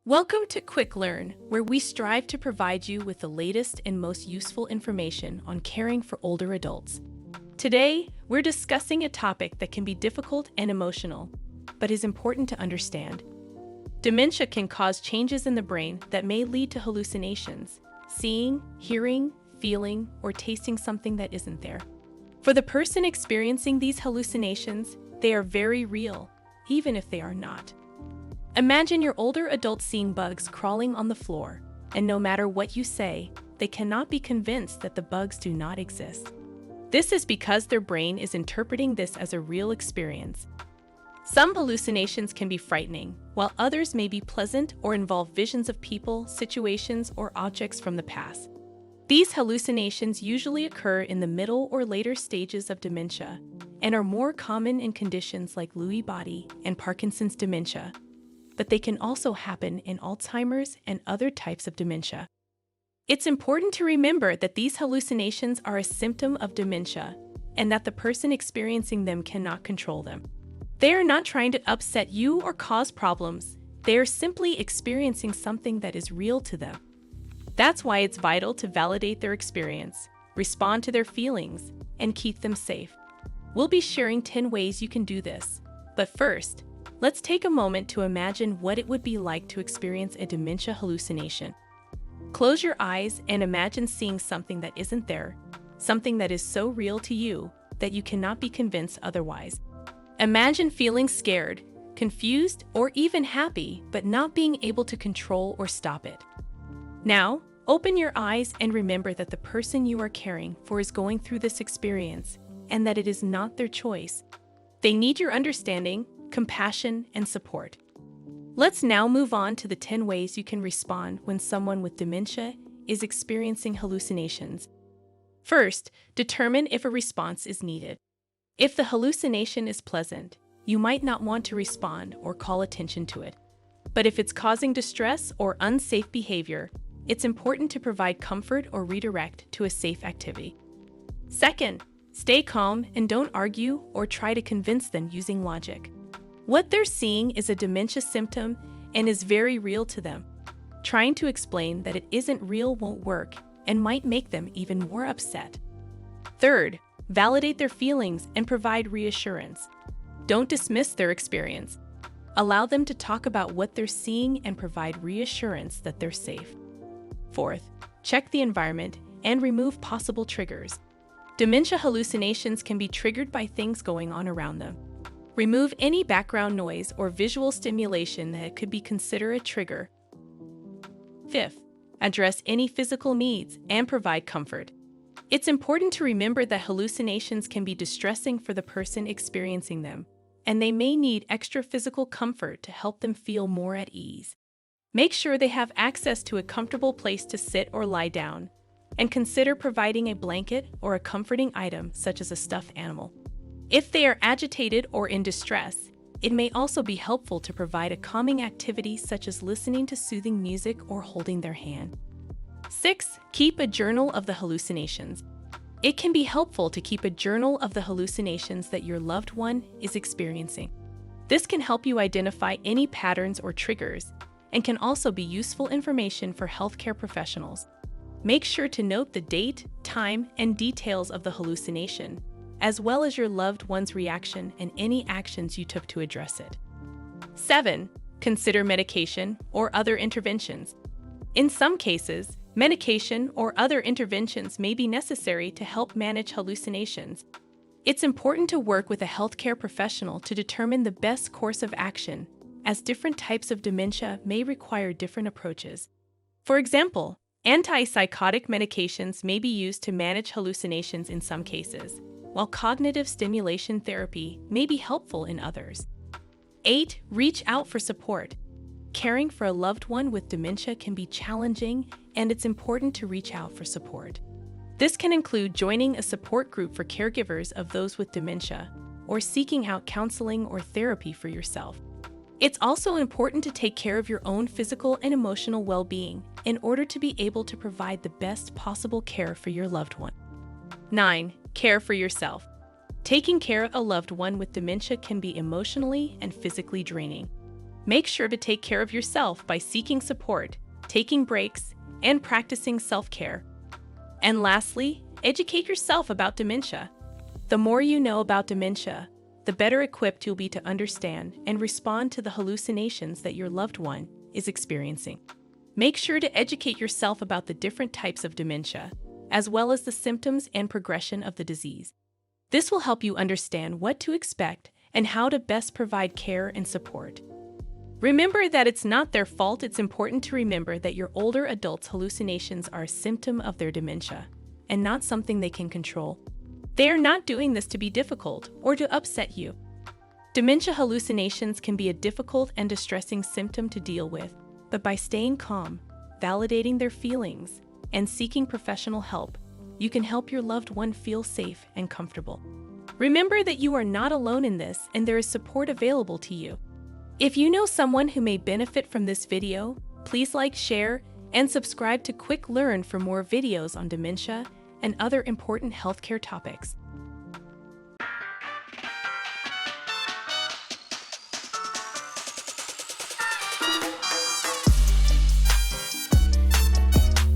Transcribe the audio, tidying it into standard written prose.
Welcome to Quick Learn, where we strive to provide you with the latest and most useful information on caring for older adults. Today, we're discussing a topic that can be difficult and emotional, but is important to understand. Dementia can cause changes in the brain that may lead to hallucinations, seeing, hearing, feeling, or tasting something that isn't there. For the person experiencing these hallucinations, they are very real, even if they are not. Imagine your older adult seeing bugs crawling on the floor, and no matter what you say, they cannot be convinced that the bugs do not exist. This is because their brain is interpreting this as a real experience. Some hallucinations can be frightening, while others may be pleasant or involve visions of people, situations, or objects from the past. These hallucinations usually occur in the middle or later stages of dementia and are more common in conditions like Lewy body and Parkinson's dementia, but they can also happen in Alzheimer's and other types of dementia. It's important to remember that these hallucinations are a symptom of dementia and that the person experiencing them cannot control them. They are not trying to upset you or cause problems. They are simply experiencing something that is real to them. That's why it's vital to validate their experience, respond to their feelings, and keep them safe. We'll be sharing 10 ways you can do this. But first, let's take a moment to imagine what it would be like to experience a dementia hallucination. Close your eyes and imagine seeing something that isn't there, something that is so real to you that you cannot be convinced otherwise. Imagine feeling scared, confused, or even happy, but not being able to control or stop it. Now, open your eyes and remember that the person you are caring for is going through this experience and that it is not their choice. They need your understanding, compassion, and support. Let's now move on to the 10 ways you can respond when someone with dementia is experiencing hallucinations. First, determine if a response is needed. If the hallucination is pleasant, you might not want to respond or call attention to it. But if it's causing distress or unsafe behavior, it's important to provide comfort or redirect to a safe activity. Second, stay calm and don't argue or try to convince them using logic. What they're seeing is a dementia symptom and is very real to them. Trying to explain that it isn't real won't work and might make them even more upset. Third, validate their feelings and provide reassurance. Don't dismiss their experience. Allow them to talk about what they're seeing and provide reassurance that they're safe. Fourth, check the environment and remove possible triggers. Dementia hallucinations can be triggered by things going on around them. Remove any background noise or visual stimulation that could be considered a trigger. Fifth, address any physical needs and provide comfort. It's important to remember that hallucinations can be distressing for the person experiencing them, and they may need extra physical comfort to help them feel more at ease. Make sure they have access to a comfortable place to sit or lie down, and consider providing a blanket or a comforting item such as a stuffed animal. If they are agitated or in distress, it may also be helpful to provide a calming activity such as listening to soothing music or holding their hand. 6. Keep a journal of the hallucinations. It can be helpful to keep a journal of the hallucinations that your loved one is experiencing. This can help you identify any patterns or triggers and can also be useful information for healthcare professionals. Make sure to note the date, time, and details of the hallucination, as well as your loved one's reaction and any actions you took to address it. 7. Consider medication or other interventions. In some cases, medication or other interventions may be necessary to help manage hallucinations. It's important to work with a healthcare professional to determine the best course of action, as different types of dementia may require different approaches. For example, antipsychotic medications may be used to manage hallucinations in some cases, while cognitive stimulation therapy may be helpful in others. 8. Reach out for support. Caring for a loved one with dementia can be challenging, and it's important to reach out for support. This can include joining a support group for caregivers of those with dementia, or seeking out counseling or therapy for yourself. It's also important to take care of your own physical and emotional well-being in order to be able to provide the best possible care for your loved one. 9. Care for yourself. Taking care of a loved one with dementia can be emotionally and physically draining. Make sure to take care of yourself by seeking support, taking breaks, and practicing self-care. And lastly, educate yourself about dementia. The more you know about dementia, the better equipped you'll be to understand and respond to the hallucinations that your loved one is experiencing. Make sure to educate yourself about the different types of dementia, as well as the symptoms and progression of the disease. This will help you understand what to expect and how to best provide care and support. Remember that it's not their fault. It's important to remember that your older adults' hallucinations are a symptom of their dementia and not something they can control. They are not doing this to be difficult or to upset you. Dementia hallucinations can be a difficult and distressing symptom to deal with, but by staying calm, validating their feelings, and seeking professional help, you can help your loved one feel safe and comfortable. Remember that you are not alone in this and there is support available to you. If you know someone who may benefit from this video, please like, share, and subscribe to Quick Learn for more videos on dementia and other important healthcare topics.